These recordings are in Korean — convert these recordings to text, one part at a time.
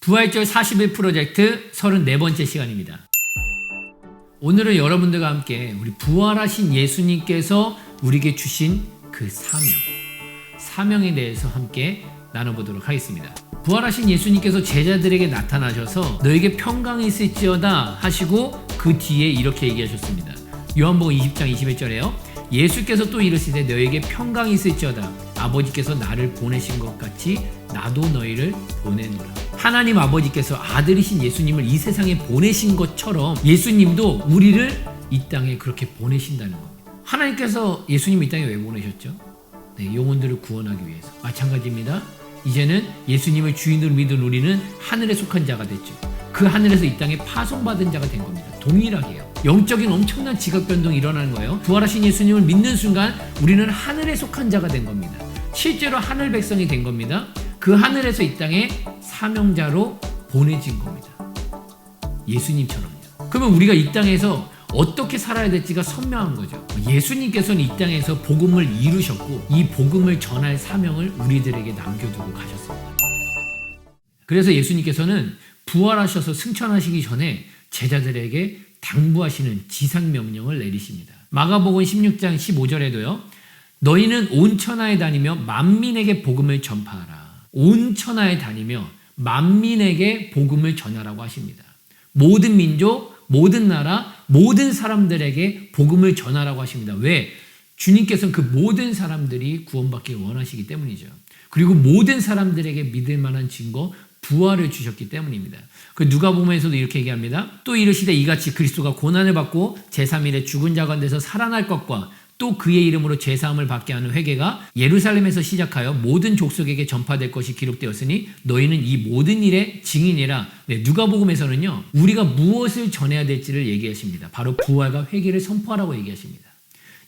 부활절 40일 프로젝트 34번째 시간입니다. 오늘은 여러분들과 함께 우리 부활하신 예수님께서 우리에게 주신 그 사명에 대해서 함께 나눠보도록 하겠습니다. 부활하신 예수님께서 제자들에게 나타나셔서 너에게 평강이 있을지어다 하시고 그 뒤에 이렇게 얘기하셨습니다. 요한복음 20장 21절에요. 예수께서 또 이르시되 너에게 평강이 있을지어다. 아버지께서 나를 보내신 것 같이 나도 너희를 보내노라. 하나님 아버지께서 아들이신 예수님을 이 세상에 보내신 것처럼 예수님도 우리를 이 땅에 그렇게 보내신다는 겁니다. 하나님께서 예수님을 이 땅에 왜 보내셨죠? 네, 영혼들을 구원하기 위해서. 마찬가지입니다. 이제는 예수님을 주인으로 믿은 우리는 하늘에 속한 자가 됐죠. 그 하늘에서 이 땅에 파송받은 자가 된 겁니다. 동일하게요. 영적인 엄청난 지각 변동이 일어나는 거예요. 부활하신 예수님을 믿는 순간 우리는 하늘에 속한 자가 된 겁니다. 실제로 하늘 백성이 된 겁니다. 그 하늘에서 이 땅에 사명자로 보내진 겁니다. 예수님처럼요. 그러면 우리가 이 땅에서 어떻게 살아야 될지가 선명한 거죠. 예수님께서는 이 땅에서 복음을 이루셨고 이 복음을 전할 사명을 우리들에게 남겨두고 가셨습니다. 그래서 예수님께서는 부활하셔서 승천하시기 전에 제자들에게 당부하시는 지상명령을 내리십니다. 마가복음 16장 15절에도요. 너희는 온 천하에 다니며 만민에게 복음을 전파하라. 온 천하에 다니며 만민에게 복음을 전하라고 하십니다. 모든 민족, 모든 나라, 모든 사람들에게 복음을 전하라고 하십니다. 왜? 주님께서는 그 모든 사람들이 구원받기를 원하시기 때문이죠. 그리고 모든 사람들에게 믿을 만한 증거, 부활을 주셨기 때문입니다. 그 누가복음에서도 이렇게 얘기합니다. 또 이르시되 이같이 그리스도가 고난을 받고 제3일에 죽은 자 가운데서 살아날 것과 또 그의 이름으로 죄사함을 받게 하는 회개가 예루살렘에서 시작하여 모든 족속에게 전파될 것이 기록되었으니 너희는 이 모든 일의 증인이라. 네, 누가복음에서는요. 우리가 무엇을 전해야 될지를 얘기하십니다. 바로 부활과 회개를 선포하라고 얘기하십니다.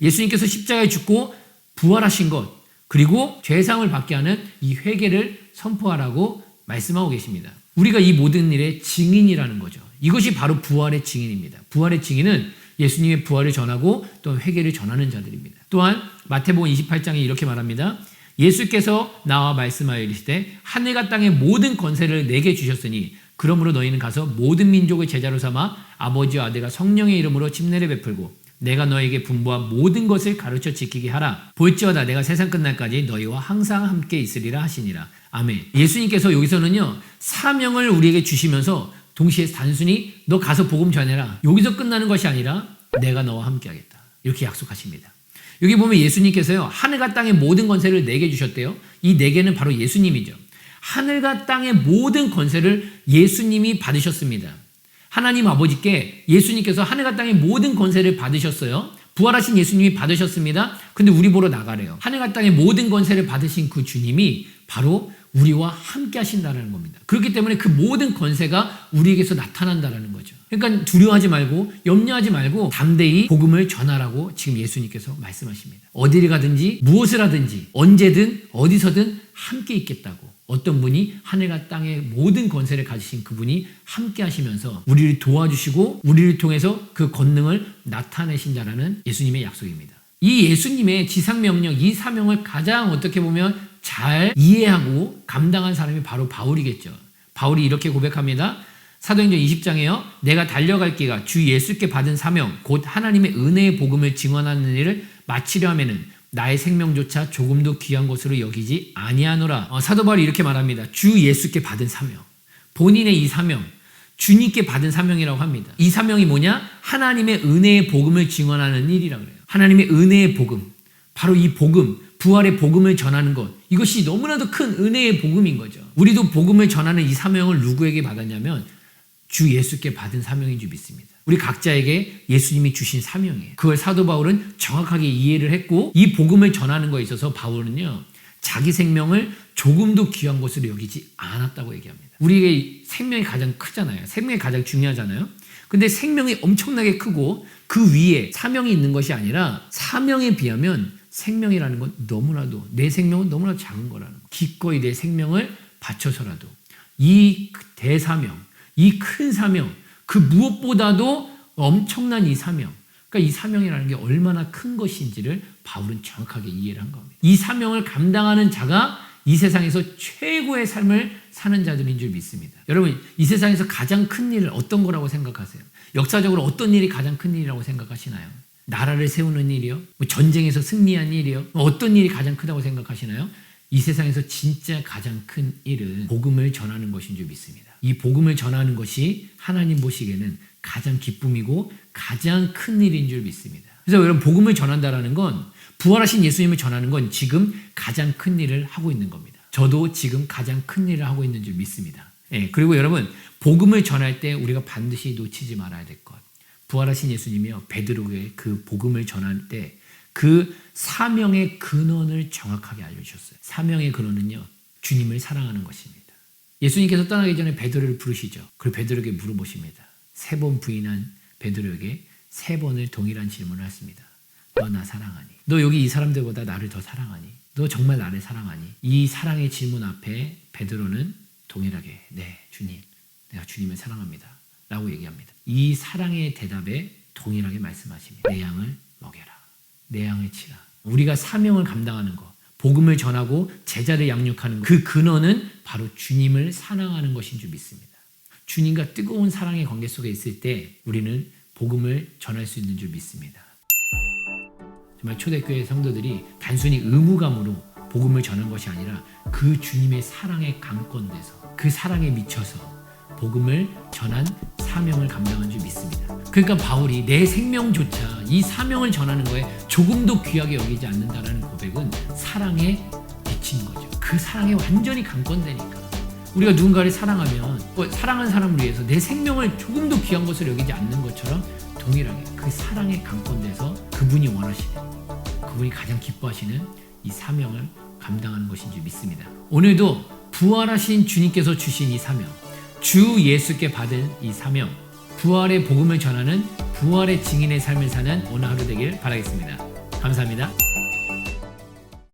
예수님께서 십자가에 죽고 부활하신 것 그리고 죄사함을 받게 하는 이 회개를 선포하라고 말씀하고 계십니다. 우리가 이 모든 일의 증인이라는 거죠. 이것이 바로 부활의 증인입니다. 부활의 증인은 예수님의 부활을 전하고 또 회개를 전하는 자들입니다. 또한 마태복음 28장에 이렇게 말합니다. 예수께서 나와 말씀하여 이르시되 하늘과 땅의 모든 권세를 내게 주셨으니 그러므로 너희는 가서 모든 민족을 제자로 삼아 아버지와 아들과 성령의 이름으로 침례를 베풀고 내가 너에게 분부한 모든 것을 가르쳐 지키게 하라. 볼지어다 내가 세상 끝날까지 너희와 항상 함께 있으리라 하시니라. 아멘. 예수님께서 여기서는요. 사명을 우리에게 주시면서 동시에 단순히 너 가서 복음 전해라. 여기서 끝나는 것이 아니라 내가 너와 함께 하겠다. 이렇게 약속하십니다. 여기 보면 예수님께서요. 하늘과 땅의 모든 권세를 내게 주셨대요. 이 내게는 바로 예수님이죠. 하늘과 땅의 모든 권세를 예수님이 받으셨습니다. 하나님 아버지께 예수님께서 하늘과 땅의 모든 권세를 받으셨어요. 부활하신 예수님이 받으셨습니다. 근데 우리 보러 나가래요. 하늘과 땅의 모든 권세를 받으신 그 주님이 바로 우리와 함께 하신다는 겁니다. 그렇기 때문에 그 모든 권세가 우리에게서 나타난다는 거죠. 그러니까 두려워하지 말고 염려하지 말고 담대히 복음을 전하라고 지금 예수님께서 말씀하십니다. 어디를 가든지 무엇을 하든지 언제든 어디서든 함께 있겠다고. 어떤 분이 하늘과 땅의 모든 권세를 가지신 그분이 함께 하시면서 우리를 도와주시고 우리를 통해서 그 권능을 나타내신다라는 예수님의 약속입니다. 이 예수님의 지상명령, 이 사명을 가장 어떻게 보면 잘 이해하고 감당한 사람이 바로 바울이겠죠. 바울이 이렇게 고백합니다. 사도행전 20장에요. 내가 달려갈 기가 주 예수께 받은 사명 곧 하나님의 은혜의 복음을 증언하는 일을 마치려 하면은 나의 생명조차 조금도 귀한 것으로 여기지 아니하노라. 사도 바울이 이렇게 말합니다. 주 예수께 받은 사명. 본인의 이 사명, 주님께 받은 사명이라고 합니다. 이 사명이 뭐냐? 하나님의 은혜의 복음을 증언하는 일이라고 그래요. 하나님의 은혜의 복음. 바로 이 복음, 부활의 복음을 전하는 것. 이것이 너무나도 큰 은혜의 복음인 거죠. 우리도 복음을 전하는 이 사명을 누구에게 받았냐면 주 예수께 받은 사명인 줄 믿습니다. 우리 각자에게 예수님이 주신 사명이에요. 그걸 사도 바울은 정확하게 이해를 했고 이 복음을 전하는 거에 있어서 바울은요. 자기 생명을 조금도 귀한 것으로 여기지 않았다고 얘기합니다. 우리에게 생명이 가장 크잖아요. 생명이 가장 중요하잖아요. 근데 생명이 엄청나게 크고 그 위에 사명이 있는 것이 아니라 사명에 비하면 생명이라는 건 너무나도 내 생명은 너무나도 작은 거라는 거. 기꺼이 내 생명을 바쳐서라도 이 대사명, 이 큰 사명, 그 무엇보다도 엄청난 이 사명, 그러니까 이 사명이라는 게 얼마나 큰 것인지를 바울은 정확하게 이해를 한 겁니다. 이 사명을 감당하는 자가 이 세상에서 최고의 삶을 사는 자들인 줄 믿습니다. 여러분, 이 세상에서 가장 큰 일을 어떤 거라고 생각하세요? 역사적으로 어떤 일이 가장 큰 일이라고 생각하시나요? 나라를 세우는 일이요? 전쟁에서 승리한 일이요? 어떤 일이 가장 크다고 생각하시나요? 이 세상에서 진짜 가장 큰 일은 복음을 전하는 것인 줄 믿습니다. 이 복음을 전하는 것이 하나님 보시기에는 가장 기쁨이고 가장 큰 일인 줄 믿습니다. 그래서 여러분, 복음을 전한다라는 건, 부활하신 예수님을 전하는 건 지금 가장 큰 일을 하고 있는 겁니다. 저도 지금 가장 큰 일을 하고 있는 줄 믿습니다. 그리고 여러분, 복음을 전할 때 우리가 반드시 놓치지 말아야 될 것. 부활하신 예수님이요, 베드로에게 그 복음을 전할 때 그 사명의 근원을 정확하게 알려주셨어요. 사명의 근원은요, 주님을 사랑하는 것입니다. 예수님께서 떠나기 전에 베드로를 부르시죠. 그리고 베드로에게 물어보십니다. 3번 부인한 베드로에게 3번을 동일한 질문을 했습니다. 너 나 사랑하니? 너 여기 이 사람들보다 나를 더 사랑하니? 너 정말 나를 사랑하니? 이 사랑의 질문 앞에 베드로는 동일하게 네, 주님, 내가 주님을 사랑합니다 라고 얘기합니다. 이 사랑의 대답에 동일하게 말씀하십니다. 내 양을 먹여라. 내 양을 치라. 우리가 사명을 감당하는 것, 복음을 전하고 제자를 양육하는 것, 그 근원은 바로 주님을 사랑하는 것인 줄 믿습니다. 주님과 뜨거운 사랑의 관계 속에 있을 때 우리는 복음을 전할 수 있는 줄 믿습니다. 정말 초대교회 성도들이 단순히 의무감으로 복음을 전한 것이 아니라 그 주님의 사랑에 감건돼서 그 사랑에 미쳐서 복음을 전한 사명을 감당한 줄 믿습니다. 그러니까 바울이 내 생명조차 이 사명을 전하는 거에 조금도 귀하게 여기지 않는다라는 고백은 사랑에 미친 거죠. 그 사랑에 완전히 감건되니까. 우리가 누군가를 사랑하면 사랑하는 사람을 위해서 내 생명을 조금도 귀한 것을 여기지 않는 것처럼 동일하게 그 사랑에 감건돼서 그분이 원하시는, 그분이 가장 기뻐하시는 이 사명을 감당하는 것인 줄 믿습니다. 오늘도 부활하신 주님께서 주신 이 사명, 주 예수께 받은 이 사명, 부활의 복음을 전하는 부활의 증인의 삶을 사는 오늘 하루 되길 바라겠습니다. 감사합니다.